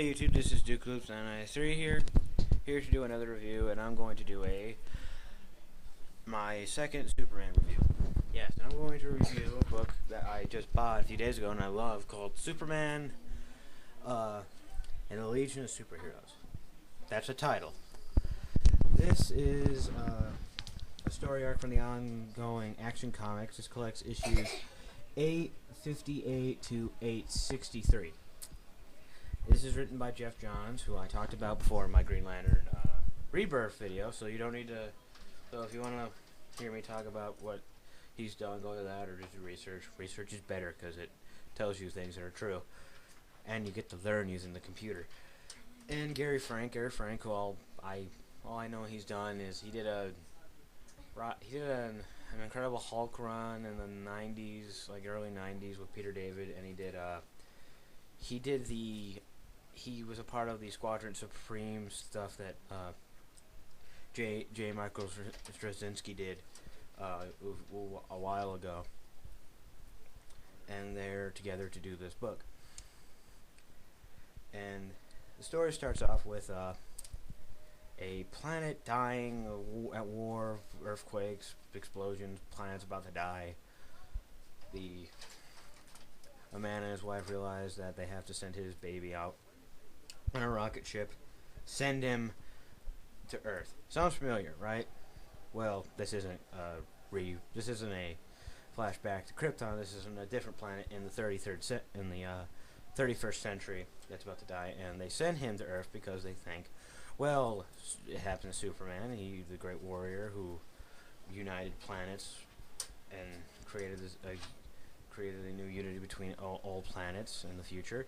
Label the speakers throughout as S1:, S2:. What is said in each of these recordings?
S1: Hey YouTube, this is DukeLoops993 here to do another review, and I'm going to do my second Superman review. Yes, I'm going to review a book that I just bought a few days ago and I love, called Superman and the Legion of Superheroes. That's the title. This is a story arc from the ongoing Action Comics. This collects issues 858 to 863. This is written by Geoff Johns, who I talked about before in my Green Lantern Rebirth video, so you don't need to... So if you want to hear me talk about what he's done, go to that, or just do research. Research is better because it tells you things that are true, and you get to learn using the computer. And Gary Frank, who all I know he's done is he did an Incredible Hulk run in the 90s, like early 90s with Peter David, and he was a part of the Squadron Supreme stuff that J. Michael Straczynski did a while ago, and they're together to do this book. And the story starts off with a planet dying at war, earthquakes, explosions, planet's about to die. A man and his wife realize that they have to send his baby out on a rocket ship, send him to Earth. Sounds familiar, right? Well, this isn't a flashback to Krypton. This is on a different planet in the 31st century that's about to die, and they send him to Earth because they think, well, it happened to Superman. He's the great warrior who united planets and created a new unity between all planets in the future.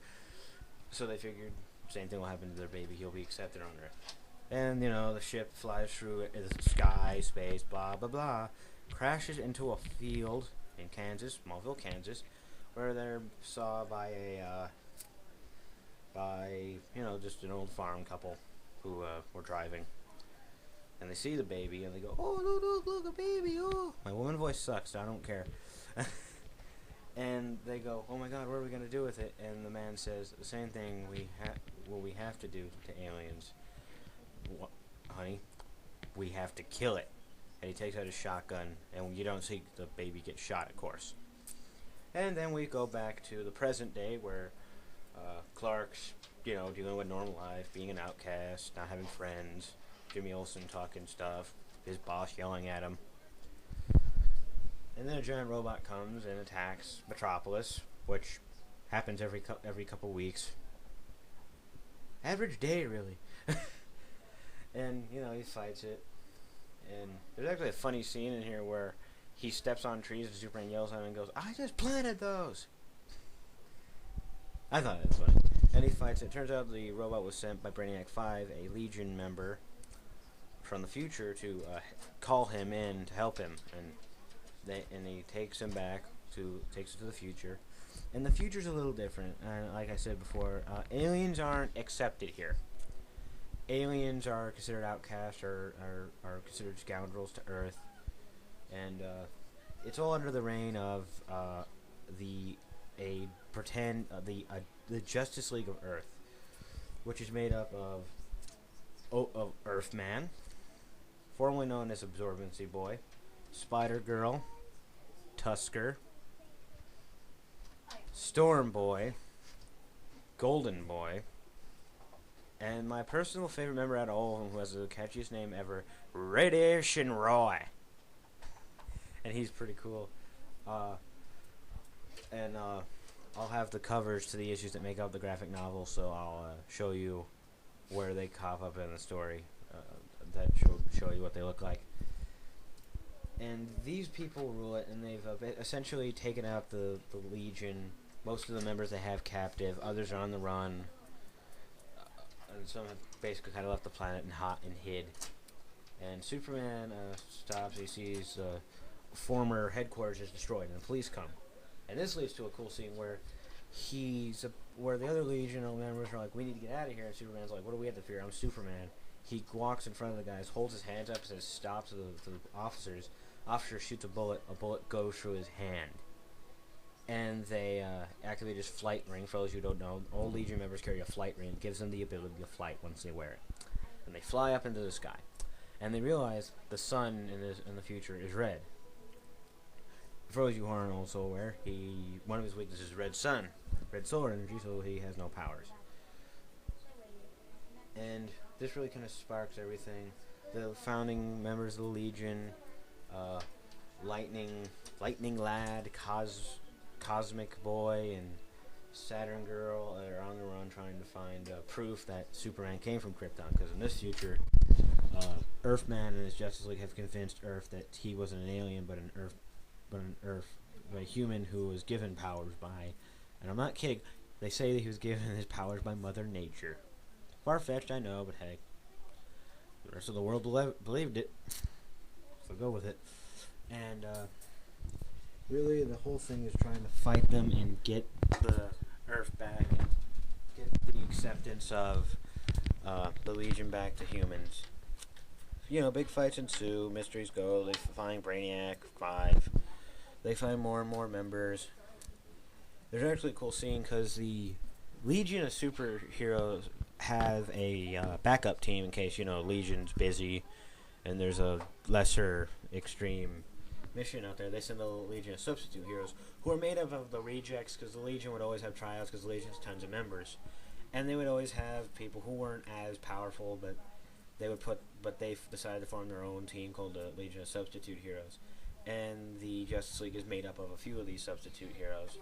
S1: So they figured same thing will happen to their baby. He'll be accepted on Earth. And, the ship flies through the sky, space, blah, blah, blah, crashes into a field in Kansas, Smallville, Kansas, where they're saw by just an old farm couple who were driving. And they see the baby, and they go, oh, look, a baby, oh. My woman voice sucks, so I don't care. And they go, oh my god, what are we going to do with it? And the man says, the same thing we have to do to aliens. Honey, we have to kill it. And he takes out his shotgun, and you don't see the baby get shot, of course. And then we go back to the present day, where Clark's, dealing with normal life, being an outcast, not having friends, Jimmy Olsen talking stuff, his boss yelling at him. And then a giant robot comes and attacks Metropolis, which happens every couple weeks. Average day, really. And, he fights it. And there's actually a funny scene in here where he steps on trees and Superman yells at him and goes, I just planted those! I thought it was funny. And he fights it. Turns out the robot was sent by Brainiac 5, a Legion member from the future, to call him in to help him. And he takes him takes him to the future. And the future's a little different. And like I said before, aliens aren't accepted here. Aliens are considered outcasts, or are considered scoundrels to Earth. And it's all under the reign of the Justice League of Earth, which is made up of Earthman, formerly known as Absorbency Boy, Spider-Girl, Tusker, Storm Boy, Golden Boy, and my personal favorite member out of all of them, who has the catchiest name ever, Radiation Roy. And he's pretty cool. I'll have the covers to the issues that make up the graphic novel, so I'll show you where they pop up in the story. That show you what they look like. And these people rule it, and they've essentially taken out the Legion. Most of the members they have captive, others are on the run, and some have basically kind of left the planet and hid. And Superman stops. He sees former headquarters is destroyed, and the police come. And this leads to a cool scene where where the other Legion members are like, we need to get out of here, and Superman's like, what do we have to fear? I'm Superman. He walks in front of the guys, holds his hands up, and says stop to the officers. Officer shoots a bullet. A bullet goes through his hand. And and they activate his flight ring. For those who don't know, all Legion members carry a flight ring. It gives them the ability to flight once they wear it. And they fly up into the sky. And they realize the sun in the future is red. For those of you who aren't also aware, one of his weaknesses is red sun, red solar energy, so he has no powers. And this really kind of sparks everything. The founding members of the Legion, Lightning Lad, Cosmic Boy, and Saturn Girl are on the run trying to find proof that Superman came from Krypton. Because in this future, Earthman and his Justice League have convinced Earth that he wasn't an alien, but a human who was given powers by, and I'm not kidding, they say that he was given his powers by Mother Nature. Far-fetched, I know, but hey, the rest of the world believed it, so go with it. And really, the whole thing is trying to fight them and get the Earth back and get the acceptance of the Legion back to humans. Big fights ensue, mysteries go, they find Brainiac 5, they find more and more members. There's actually a cool scene because the Legion of superheroes have a backup team in case, Legion's busy and there's a lesser extreme mission out there. They send the Legion of substitute heroes who are made up of the rejects, because the Legion would always have tryouts because the Legion has tons of members. And they would always have people who weren't as powerful, but they decided to form their own team called the Legion of Substitute Heroes. And the Justice League is made up of a few of these substitute heroes.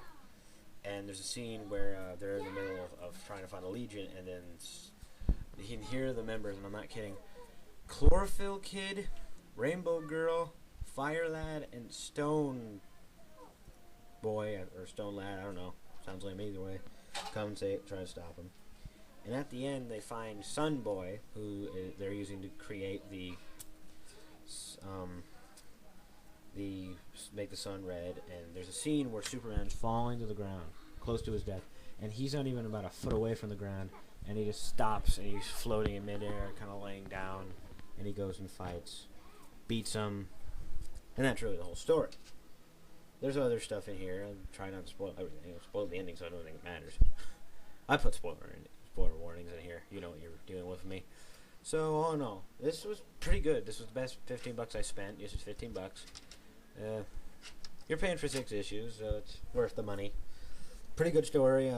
S1: And there's a scene where they're in the middle of trying to find the Legion, and then you can hear the members, and I'm not kidding, Chlorophyll Kid, Rainbow Girl, Fire Lad, and Stone Boy, or Stone Lad, I don't know, sounds like either way, come say it, try to stop him. And at the end, they find Sun Boy, who they're using to create make the sun red. And there's a scene where Superman's falling to the ground, close to his death, and he's not even about a foot away from the ground, and he just stops, and he's floating in midair, kind of laying down, and he goes and fights, beats him, and that's really the whole story. There's other stuff in here. I'm trying not to spoil everything. Spoil the ending, so I don't think it matters. I put spoiler warnings in here. You know what you're dealing with me. So, all in all, this was pretty good. This was the best $15 I spent. This is $15. You're paying for 6 issues, so it's worth the money. Pretty good story.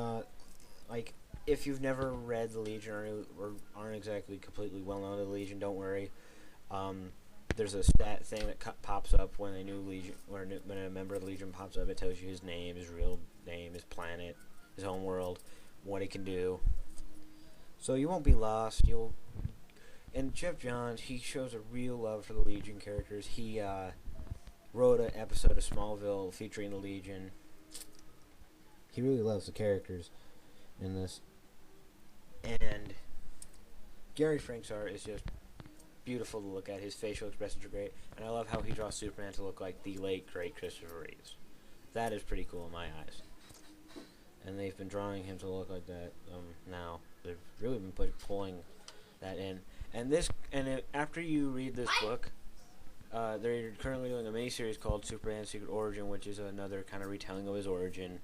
S1: If you've never read the Legion or aren't exactly completely well known to the Legion, don't worry. There's a stat thing that pops up when a new Legion, when a member of the Legion pops up. It tells you his name, his real name, his planet, his home world, what he can do. So you won't be lost. And Jeff Johns, he shows a real love for the Legion characters. He wrote an episode of Smallville featuring the Legion. He really loves the characters in this. And Gary Frank's art is just beautiful to look at. His facial expressions are great. And I love how he draws Superman to look like the late, great Christopher Reeves. That is pretty cool in my eyes. And they've been drawing him to look like that now. They've really been pulling that in. And after you read this book, they're currently doing a miniseries called Superman's Secret Origin, which is another kind of retelling of his origin.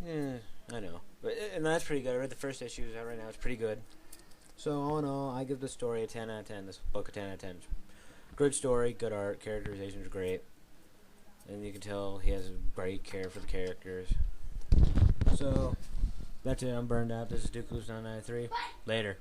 S1: I know. And that's pretty good. I read the first issue out right now. It's pretty good. So, all in all, I give the story a 10 out of 10. This book a 10 out of 10. Good story, good art, characterization is great. And you can tell he has a great care for the characters. So, that's it. I'm burned out. This is Duke Loose 993. Later.